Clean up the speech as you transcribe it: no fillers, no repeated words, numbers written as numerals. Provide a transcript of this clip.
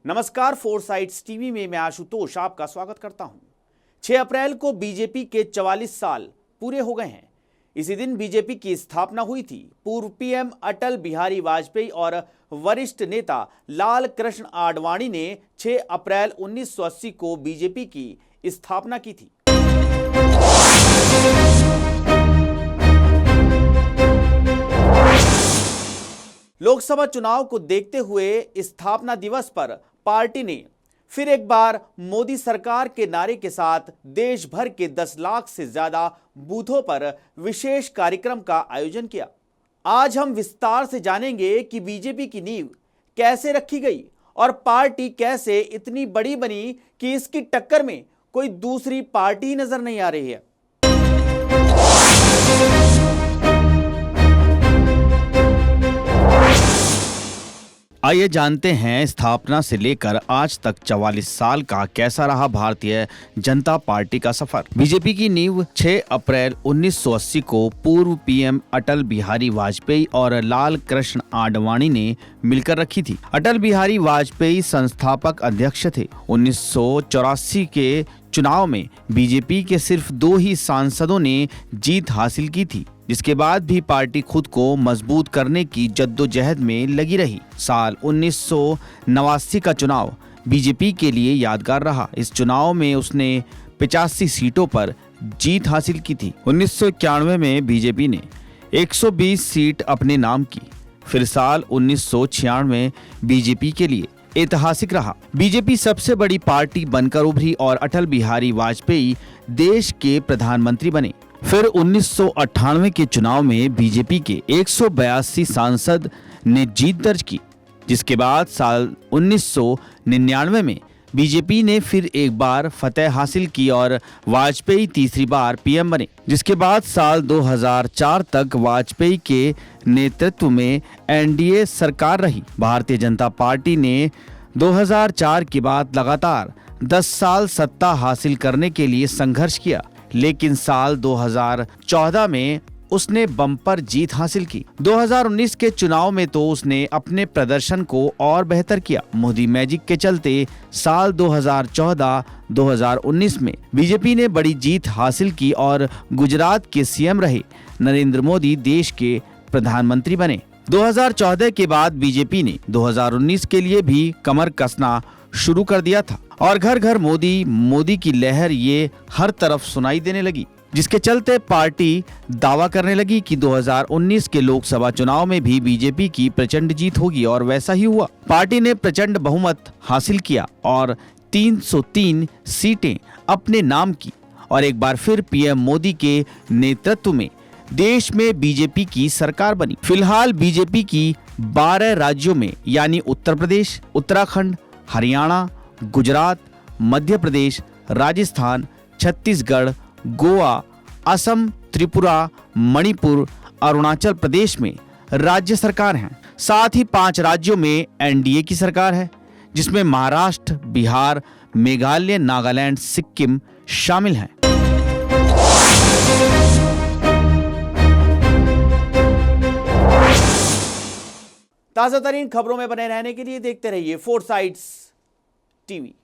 नमस्कार, फोरसाइट्स टीवी में मैं आशुतोष आपका स्वागत करता हूं। 6 अप्रैल को बीजेपी के 44 साल पूरे हो गए हैं। इसी दिन बीजेपी की स्थापना हुई थी। पूर्व पीएम अटल बिहारी वाजपेयी और वरिष्ठ नेता लाल कृष्ण आडवाणी ने 6 अप्रैल 1980 को बीजेपी की स्थापना की थी। लोकसभा चुनाव को देखते हुए स्थापना दिवस पर पार्टी ने फिर एक बार मोदी सरकार के नारे के साथ देश भर के 10 लाख से ज्यादा बूथों पर विशेष कार्यक्रम का आयोजन किया। आज हम विस्तार से जानेंगे कि बीजेपी की नींव कैसे रखी गई और पार्टी कैसे इतनी बड़ी बनी कि इसकी टक्कर में कोई दूसरी पार्टी नजर नहीं आ रही है। आइए जानते हैं स्थापना से लेकर आज तक 44 साल का कैसा रहा भारतीय जनता पार्टी का सफर। बीजेपी की नींव 6 अप्रैल 1980 को पूर्व पीएम अटल बिहारी वाजपेयी और लाल कृष्ण आडवाणी ने मिलकर रखी थी। अटल बिहारी वाजपेयी संस्थापक अध्यक्ष थे। 1984 के चुनाव में बीजेपी के सिर्फ 2 ही सांसदों ने जीत हासिल की थी, जिसके बाद भी पार्टी खुद को मजबूत करने की जद्दोजहद में लगी रही। साल 1989 का चुनाव बीजेपी के लिए यादगार रहा। इस चुनाव में उसने 85 सीटों पर जीत हासिल की थी। 1991 में बीजेपी ने 120 सीट अपने नाम की। फिर साल 1996 बीजेपी के लिए ऐतिहासिक रहा। बीजेपी सबसे बड़ी पार्टी बनकर उभरी और अटल बिहारी वाजपेयी देश के प्रधानमंत्री बने। फिर 1998 के चुनाव में बीजेपी के 182 सांसद ने जीत दर्ज की, जिसके बाद साल 1999 में बीजेपी ने फिर एक बार फतेह हासिल की और वाजपेयी तीसरी बार पीएम बने, जिसके बाद साल 2004 तक वाजपेयी के नेतृत्व में एनडीए सरकार रही। भारतीय जनता पार्टी ने 2004 के बाद लगातार 10 साल सत्ता हासिल करने के लिए संघर्ष किया, लेकिन साल 2014 में उसने बम्पर जीत हासिल की। 2019 के चुनाव में तो उसने अपने प्रदर्शन को और बेहतर किया। मोदी मैजिक के चलते साल 2014-2019 में बीजेपी ने बड़ी जीत हासिल की और गुजरात के सीएम रहे। नरेंद्र मोदी देश के प्रधानमंत्री बने। 2014 के बाद बीजेपी ने 2019 के लिए भी कमर कसना शुरू कर दिया था और घर घर मोदी की लहर ये हर तरफ सुनाई देने लगी, जिसके चलते पार्टी दावा करने लगी कि 2019 के लोकसभा चुनाव में भी बीजेपी की प्रचंड जीत होगी और वैसा ही हुआ। पार्टी ने प्रचंड बहुमत हासिल किया और 303 सीटें अपने नाम की और एक बार फिर पीएम मोदी के नेतृत्व में देश में बीजेपी की सरकार बनी। फिलहाल बीजेपी की 12 राज्यों में यानी उत्तर प्रदेश, उत्तराखंड, हरियाणा, गुजरात, मध्य प्रदेश, राजस्थान, छत्तीसगढ़, गोवा, असम, त्रिपुरा, मणिपुर, अरुणाचल प्रदेश में राज्य सरकार हैं। साथ ही 5 राज्यों में एनडीए की सरकार है, जिसमें महाराष्ट्र, बिहार, मेघालय, नागालैंड, सिक्किम शामिल हैं। ताजा तरीन खबरों में बने रहने के लिए देखते रहिए फोरसाइट्स टीवी।